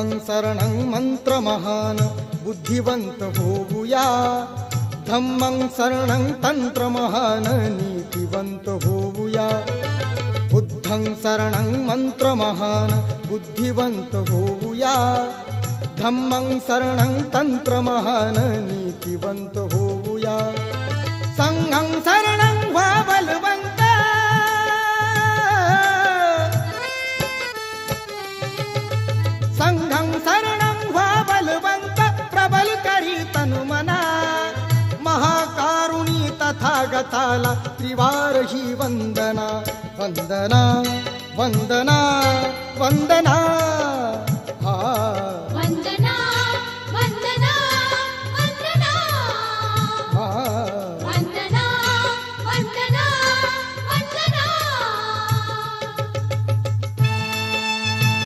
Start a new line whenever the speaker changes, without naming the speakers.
बुद्धं शरणं मंत्रमहान बुद्धिवंत होऊया, धम्मं शरणं तंत्रमहान नीतिवंत होऊया। बुद्धं शरणं मंत्रमहान बुद्धिवंत होऊया, धम्मं शरणं तंत्रमहान नीतिवंत होऊया। संघं शरणं व्हा बलवंत, संघं शरणं व्हा बलवंत, प्रबल करी तनु मना। महाकारुणी तथागताला त्रिवार ही वंदना, वंदना वंदना वंदना।